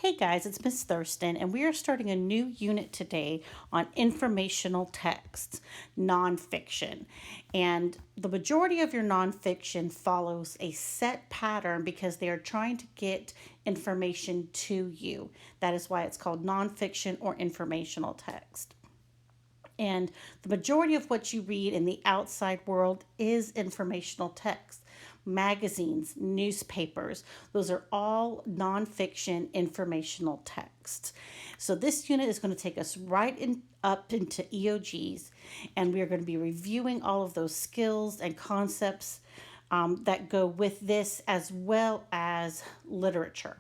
Hey guys, it's Miss Thurston, and we are starting a new unit today on informational texts, nonfiction. And the majority of your nonfiction follows a set pattern because they are trying to get information to you. That is why it's called nonfiction or informational text. And the majority of what you read in the outside world is informational text. Magazines, newspapers, those are all nonfiction informational texts. So this unit is going to take us up into EOGs, and we are going to be reviewing all of those skills and concepts that go with this, as well as literature.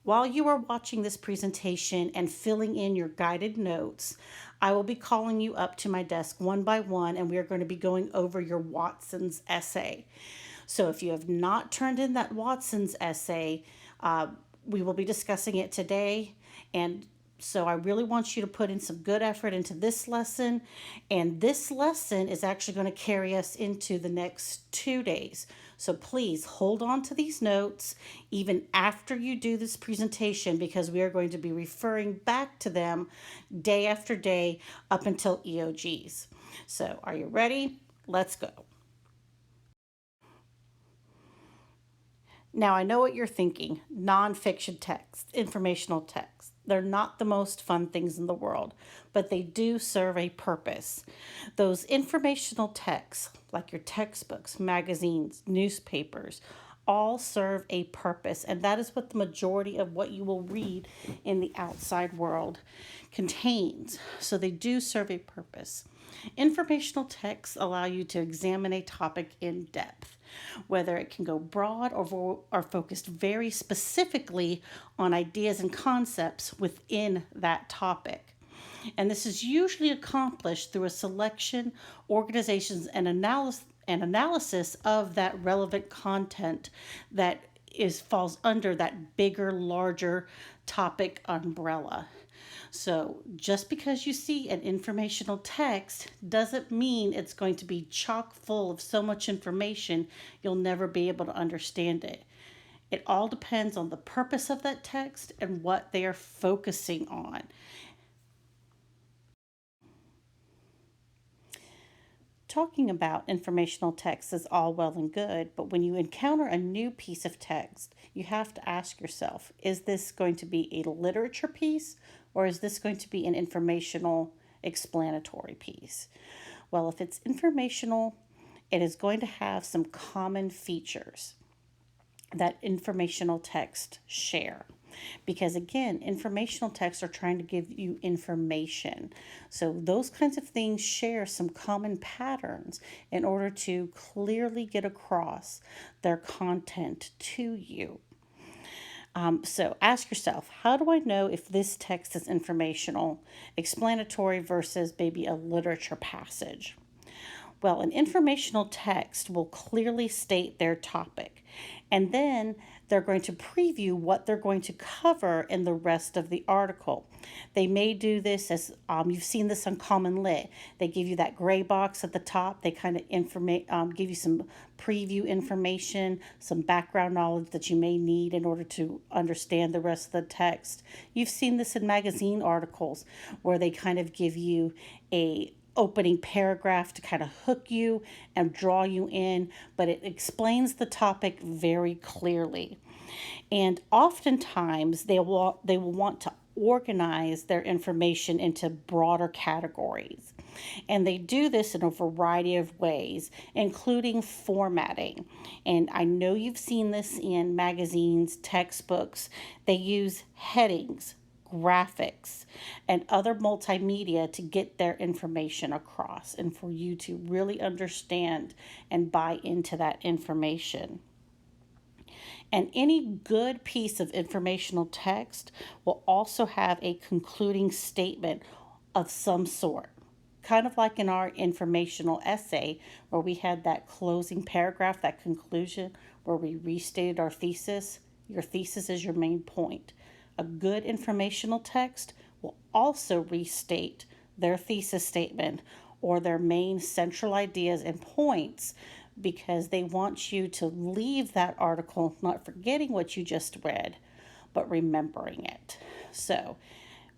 While you are watching this presentation and filling in your guided notes, I will be calling you up to my desk one by one, and we are going to be going over your Watson's essay. So if you have not turned in that Watson's essay, we will be discussing it today. And so I really want you to put in some good effort into this lesson. And this lesson is actually going to carry us into the next 2 days. So please hold on to these notes even after you do this presentation, because we are going to be referring back to them day after day up until EOGs. So are you ready? Let's go. Now, I know what you're thinking: nonfiction text, informational text. They're not the most fun things in the world, but they do serve a purpose. Those informational texts, like your textbooks, magazines, newspapers, all serve a purpose, and that is what the majority of what you will read in the outside world contains. So they do serve a purpose. Informational texts allow you to examine a topic in depth, whether it can go broad or focused very specifically on ideas and concepts within that topic. And this is usually accomplished through a selection, organizations, and analysis of that relevant content that falls under that bigger, larger topic umbrella. So just because you see an informational text doesn't mean it's going to be chock full of so much information you'll never be able to understand it. It all depends on the purpose of that text and what they are focusing on. Talking about informational text is all well and good, but when you encounter a new piece of text, you have to ask yourself, is this going to be a literature piece, or is this going to be an informational explanatory piece? Well, if it's informational, it is going to have some common features that informational texts share. Because again, informational texts are trying to give you information. So those kinds of things share some common patterns in order to clearly get across their content to you. So ask yourself, how do I know if this text is informational, explanatory versus maybe a literature passage? Well, an informational text will clearly state their topic, and then they're going to preview what they're going to cover in the rest of the article. They may do this as you've seen this on Common Lit. They give you that gray box at the top. They kind of give you some preview information, some background knowledge that you may need in order to understand the rest of the text. You've seen this in magazine articles where they kind of give you a opening paragraph to kind of hook you and draw you in, but it explains the topic very clearly. And oftentimes they will want to organize their information into broader categories. And they do this in a variety of ways, including formatting. And I know you've seen this in magazines, textbooks. They use headings, graphics, and other multimedia to get their information across and for you to really understand and buy into that information. And any good piece of informational text will also have a concluding statement of some sort. Kind of like in our informational essay, where we had that closing paragraph, that conclusion, where we restated our thesis. Your thesis is your main point. A good informational text will also restate their thesis statement or their main central ideas and points, because they want you to leave that article not forgetting what you just read, but remembering it. So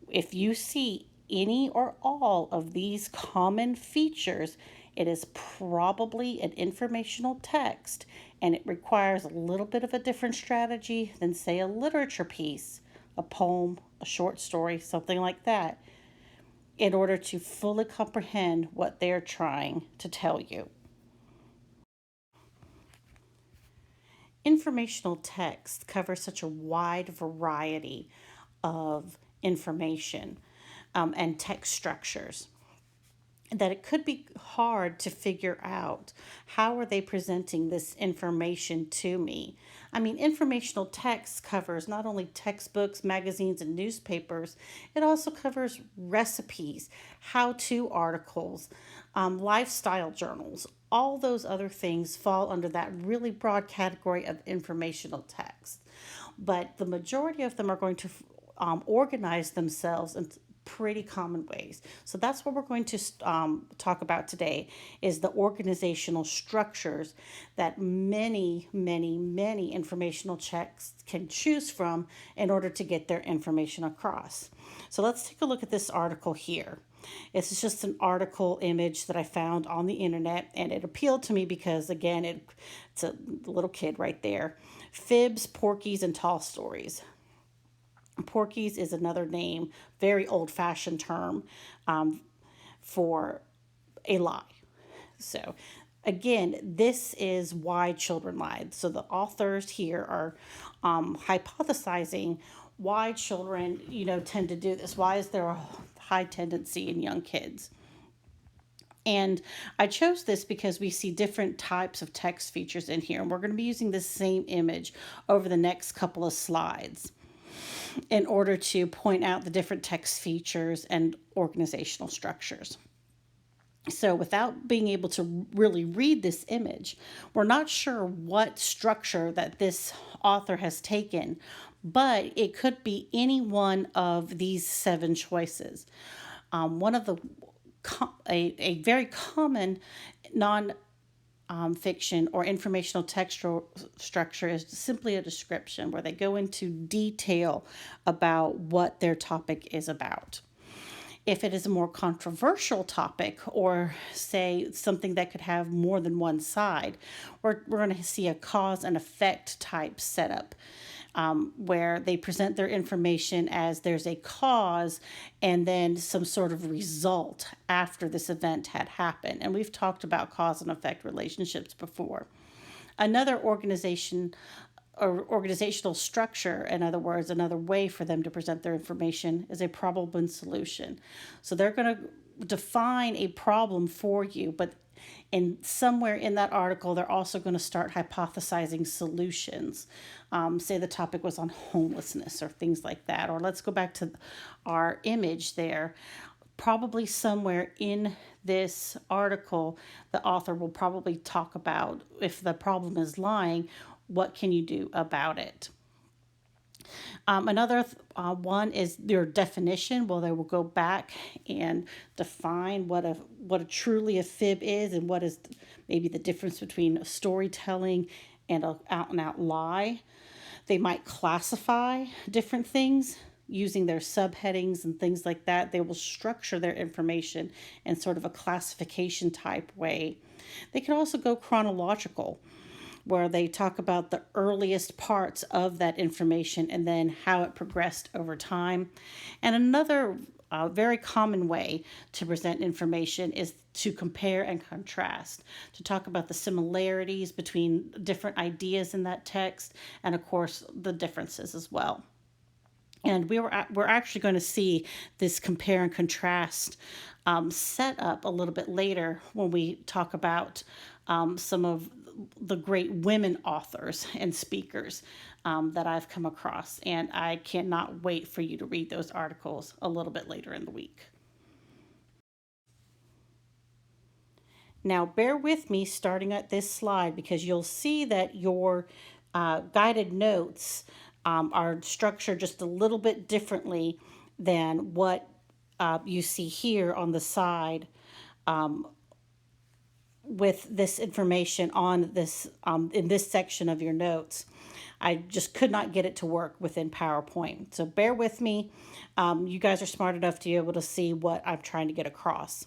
if you see any or all of these common features, it is probably an informational text, and it requires a little bit of a different strategy than, say, a literature piece, a poem, a short story, something like that, in order to fully comprehend what they're trying to tell you. Informational text covers such a wide variety of information and text structures that it could be hard to figure out how are they presenting this information to me. I mean, informational text covers not only textbooks, magazines, and newspapers, it also covers recipes, how-to articles, lifestyle journals. All those other things fall under that really broad category of informational text. But the majority of them are going to organize themselves in pretty common ways. So that's what we're going to talk about today, is the organizational structures that many informational texts can choose from in order to get their information across. So let's take a look at this article here. It's just an article image that I found on the internet, and it appealed to me because, again, it's a little kid right there. Fibs, Porkies, and Tall Stories. Porkies is another name, very old fashioned term for a lie. So, again, this is why children lied. So, the authors here are hypothesizing why children, tend to do this. Why is there a high tendency in young kids? And I chose this because we see different types of text features in here. And we're going to be using this same image over the next couple of slides in order to point out the different text features and organizational structures. So without being able to really read this image, we're not sure what structure that this author has taken, but it could be any one of these 7 choices. One of a very common non fiction or informational textual structure is simply a description where they go into detail about what their topic is about. If it is a more controversial topic, or say something that could have more than one side, we're going to see a cause and effect type setup. Where they present their information as there's a cause and then some sort of result after this event had happened. And we've talked about cause and effect relationships before. Another organizational structure, in other words, another way for them to present their information, is a problem and solution. So they're going to define a problem for you, but somewhere in that article, they're also going to start hypothesizing solutions. Say the topic was on homelessness or things like that. Or let's go back to our image there. Probably somewhere in this article, the author will probably talk about, if the problem is lying, what can you do about it? Another one is their definition. Well, they will go back and define what a truly a fib is, and what is maybe the difference between storytelling and an out and out lie. They might classify different things using their subheadings and things like that. They will structure their information in sort of a classification type way. They can also go chronological, where they talk about the earliest parts of that information and then how it progressed over time. And another very common way to present information is to compare and contrast, to talk about the similarities between different ideas in that text, and of course the differences as well. And we're actually going to see this compare and contrast set up a little bit later when we talk about some of the great women authors and speakers that I've come across. And I cannot wait for you to read those articles a little bit later in the week. Now, bear with me starting at this slide, because you'll see that your guided notes are structured just a little bit differently than what you see here on the side with this information on this in this section of your notes. I just could not get it to work within PowerPoint. So bear with me. You guys are smart enough to be able to see what I'm trying to get across.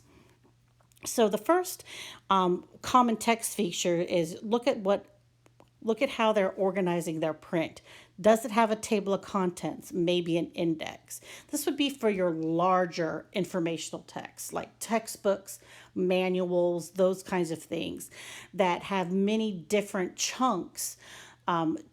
So the first common text feature is look at how they're organizing their print. Does it have a table of contents, maybe an index? This would be for your larger informational text, like textbooks, manuals, those kinds of things that have many different chunks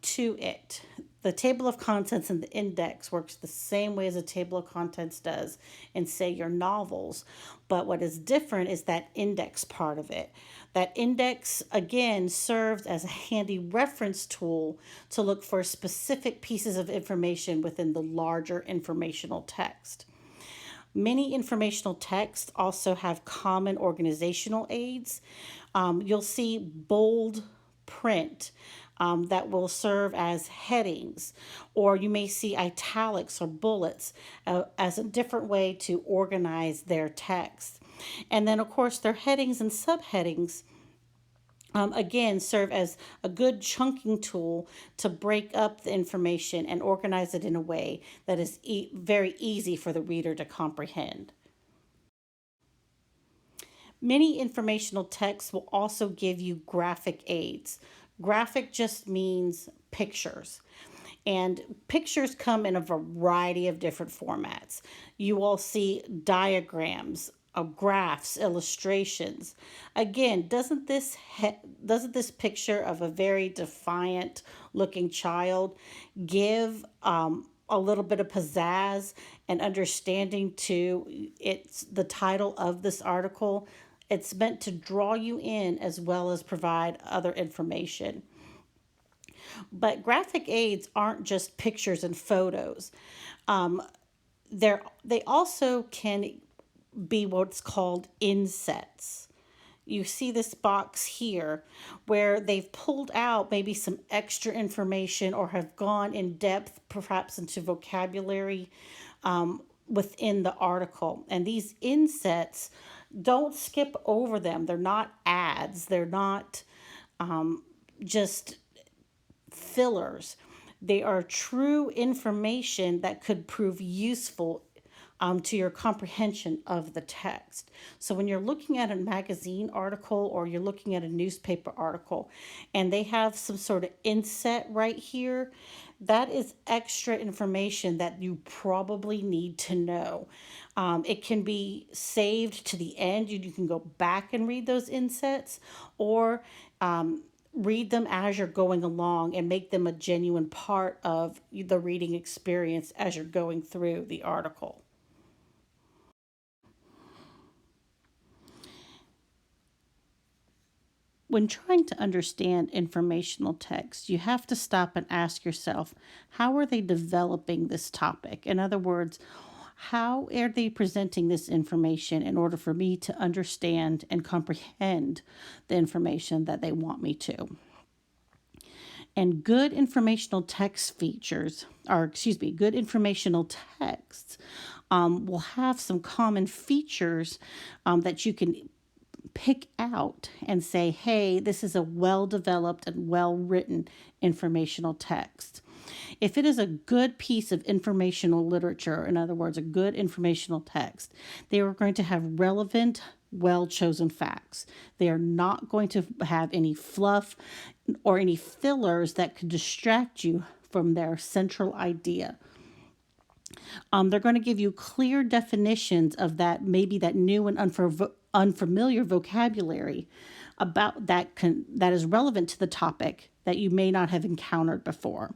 to it. The table of contents and the index works the same way as a table of contents does in, say, your novels. But what is different is that index part of it. That index, again, serves as a handy reference tool to look for specific pieces of information within the larger informational text. Many informational texts also have common organizational aids. You'll see bold print that will serve as headings, or you may see italics or bullets as a different way to organize their text. And then, of course, their headings and subheadings again serve as a good chunking tool to break up the information and organize it in a way that is very easy for the reader to comprehend. Many informational texts will also give you graphic aids. Graphic just means pictures. And pictures come in a variety of different formats. You will see diagrams, graphs, illustrations. Again, doesn't this picture of a very defiant looking child give a little bit of pizzazz and understanding to it's the title of this article? It's meant to draw you in as well as provide other information. But graphic aids aren't just pictures and photos. They also can be what's called insets. You see this box here where they've pulled out maybe some extra information or have gone in depth, perhaps into vocabulary within the article. And these insets, don't skip over them. They're not ads, they're not just fillers. They are true information that could prove useful to your comprehension of the text. So when you're looking at a magazine article or you're looking at a newspaper article and they have some sort of inset right here, that is extra information that you probably need to know. It can be saved to the end. You can go back and read those insets, or read them as you're going along and make them a genuine part of the reading experience as you're going through the article. When trying to understand informational text, you have to stop and ask yourself, how are they developing this topic? In other words, how are they presenting this information in order for me to understand and comprehend the information that they want me to? And good informational text features, or excuse me, good informational texts will have some common features that you can pick out and say, hey, this is a well developed and well written informational text. If it is a good piece of informational literature, in other words, a good informational text, they are going to have relevant, well chosen facts. They are not going to have any fluff or any fillers that could distract you from their central idea. They're going to give you clear definitions of that, maybe that new and unfamiliar vocabulary about that is relevant to the topic that you may not have encountered before.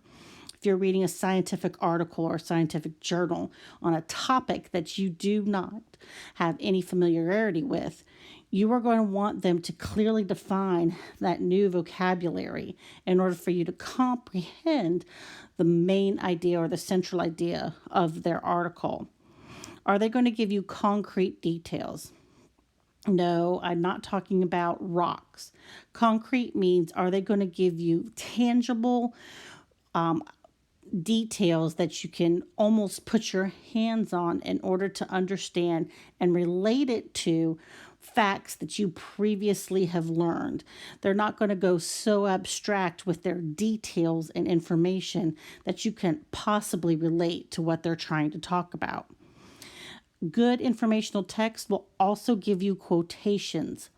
If you're reading a scientific article or a scientific journal on a topic that you do not have any familiarity with, you are going to want them to clearly define that new vocabulary in order for you to comprehend the main idea or the central idea of their article. Are they going to give you concrete details? No, I'm not talking about rocks. Concrete means, are they going to give you tangible details that you can almost put your hands on in order to understand and relate it to facts that you previously have learned. They're not going to go so abstract with their details and information that you can possibly relate to what they're trying to talk about. Good informational text will also give you quotations,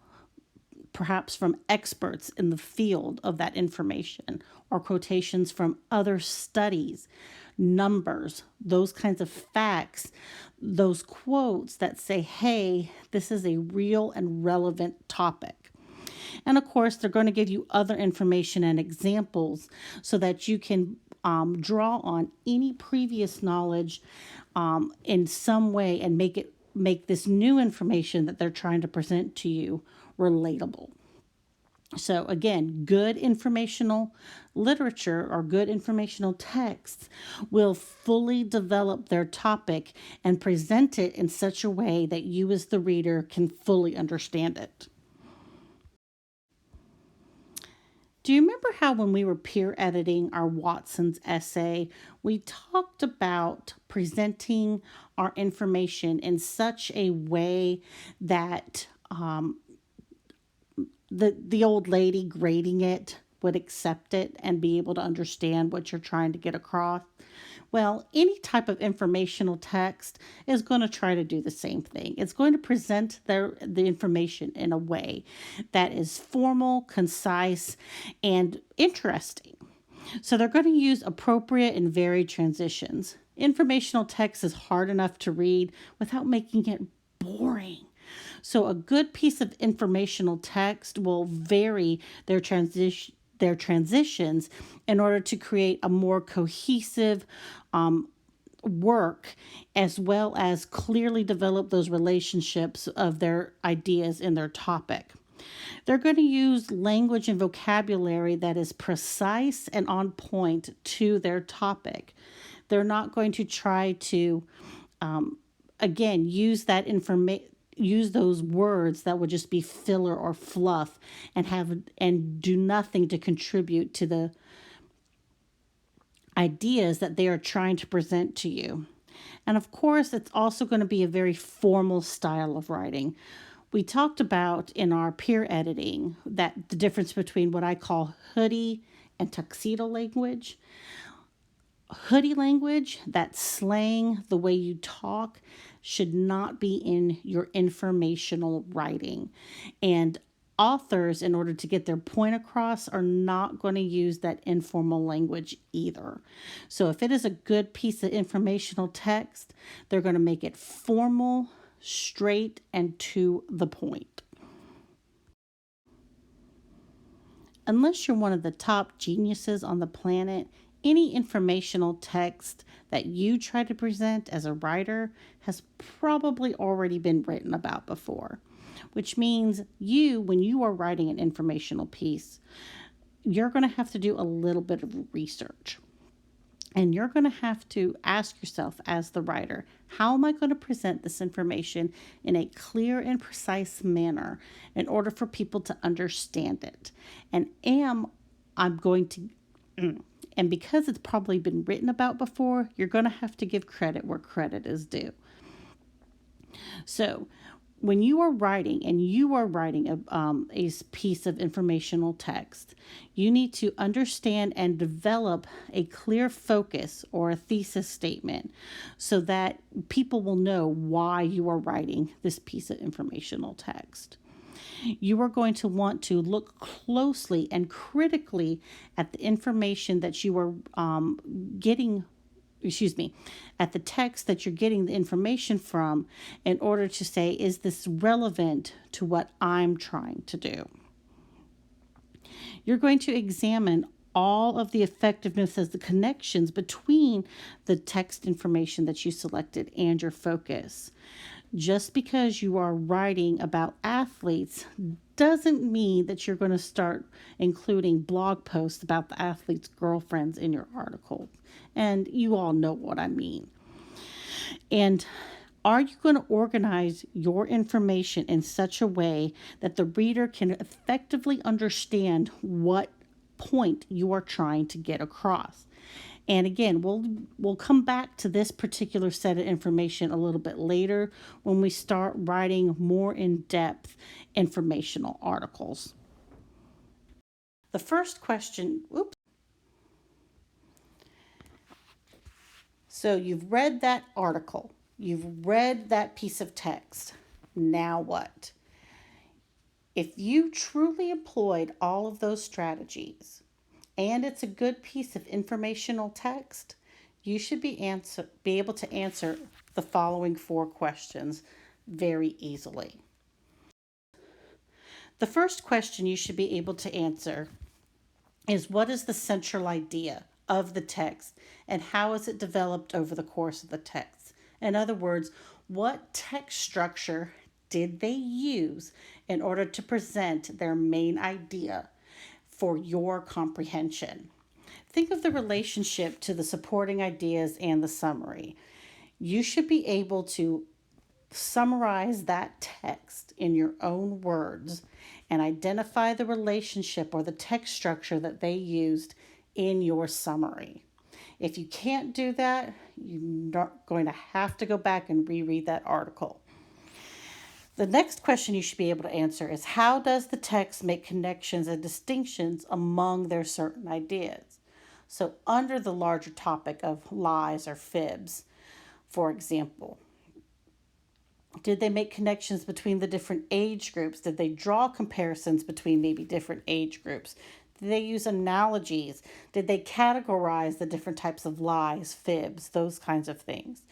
perhaps from experts in the field of that information, or quotations from other studies, numbers, those kinds of facts, those quotes that say, hey, this is a real and relevant topic. And of course, they're going to give you other information and examples so that you can draw on any previous knowledge in some way and make this new information that they're trying to present to you relatable. So again, good informational literature or good informational texts will fully develop their topic and present it in such a way that you as the reader can fully understand it. Do you remember how when we were peer editing our Watson's essay, we talked about presenting our information in such a way that the old lady grading it would accept it and be able to understand what you're trying to get across? Well, any type of informational text is going to try to do the same thing. It's going to present the information in a way that is formal, concise, and interesting. So they're going to use appropriate and varied transitions. Informational text is hard enough to read without making it boring. So a good piece of informational text will vary their transitions in order to create a more cohesive work, as well as clearly develop those relationships of their ideas in their topic. They're going to use language and vocabulary that is precise and on point to their topic. They're not going to try to, again, use those words that would just be filler or fluff and do nothing to contribute to the ideas that they are trying to present to you. And of course, it's also going to be a very formal style of writing. We talked about in our peer editing that the difference between what I call hoodie and tuxedo language. Hoodie language, that slang, the way you talk, should not be in your informational writing. And authors, in order to get their point across, are not going to use that informal language either. So if it is a good piece of informational text, they're going to make it formal, straight, and to the point. Unless you're one of the top geniuses on the planet, any informational text that you try to present as a writer has probably already been written about before, which means when you are writing an informational piece, you're going to have to do a little bit of research. And you're going to have to ask yourself as the writer, how am I going to present this information in a clear and precise manner in order for people to understand it? And because it's probably been written about before, you're going to have to give credit where credit is due. So when you are writing a piece of informational text, you need to understand and develop a clear focus or a thesis statement so that people will know why you are writing this piece of informational text. You are going to want to look closely and critically at the information that you are at the text that you're getting the information from in order to say, is this relevant to what I'm trying to do? You're going to examine all of the effectiveness as the connections between the text information that you selected and your focus. Just because you are writing about athletes doesn't mean that you're going to start including blog posts about the athletes' girlfriends in your article. And you all know what I mean. And are you going to organize your information in such a way that the reader can effectively understand what point you are trying to get across? And again, we'll come back to this particular set of information a little bit later when we start writing more in-depth informational articles. The first question, oops. So you've read that article, you've read that piece of text. Now what? If you truly employed all of those strategies and it's a good piece of informational text, you should be able to answer the following 4 questions very easily. The first question you should be able to answer is, what is the central idea of the text and how is it developed over the course of the text? In other words, what text structure did they use in order to present their main idea for your comprehension? Think of the relationship to the supporting ideas and the summary. You should be able to summarize that text in your own words and identify the relationship or the text structure that they used in your summary. If you can't do that, you're going to have to go back and reread that article. The next question you should be able to answer is, how does the text make connections and distinctions among their certain ideas? So under the larger topic of lies or fibs, for example, did they make connections between the different age groups? Did they draw comparisons between maybe different age groups? Did they use analogies? Did they categorize the different types of lies, fibs, those kinds of things?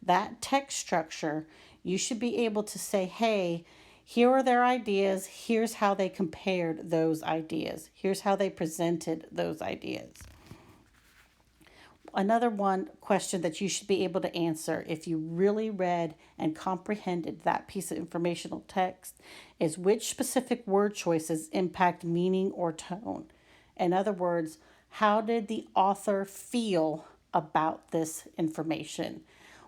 That text structure, you should be able to say, hey, here are their ideas. Here's how they compared those ideas. Here's how they presented those ideas. Another question that you should be able to answer if you really read and comprehended that piece of informational text is, which specific word choices impact meaning or tone? In other words, how did the author feel about this information?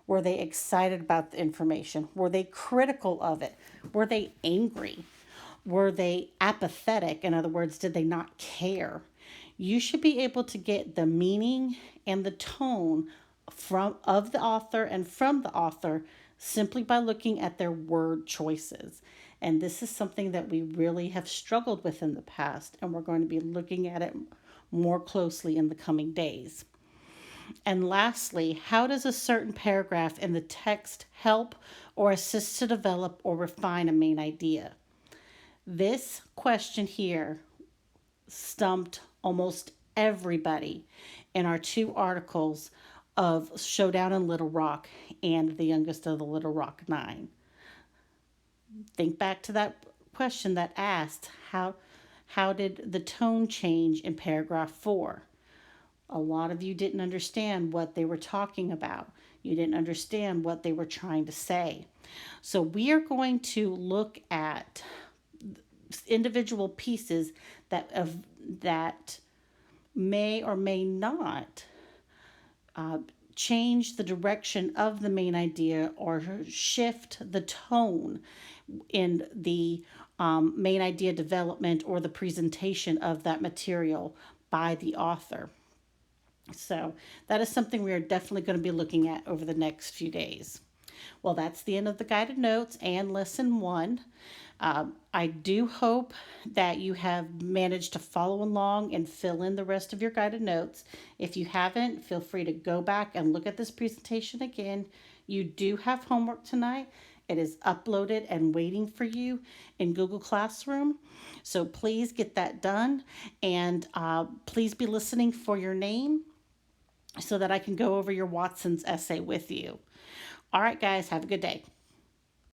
Were they excited about the information? Were they critical of it? Were they angry? Were they apathetic? In other words, did they not care? You should be able to get the meaning and the tone of the author and from the author simply by looking at their word choices. And this is something that we really have struggled with in the past, and we're going to be looking at it more closely in the coming days. And lastly, how does a certain paragraph in the text help or assist to develop or refine a main idea? This question here stumped almost everybody in our 2 articles of Showdown in Little Rock and The Youngest of the Little Rock 9. Think back to that question that asked, how did the tone change in paragraph 4? A lot of you didn't understand what they were talking about. You didn't understand what they were trying to say. So we are going to look at individual pieces that may or may not change the direction of the main idea or shift the tone in the main idea development or the presentation of that material by the author. So that is something we are definitely going to be looking at over the next few days. Well, that's the end of the guided notes and lesson 1. I do hope that you have managed to follow along and fill in the rest of your guided notes. If you haven't, feel free to go back and look at this presentation again. You do have homework tonight. It is uploaded and waiting for you in Google Classroom. So please get that done, and please be listening for your name so that I can go over your Watson's essay with you. All right, guys, have a good day.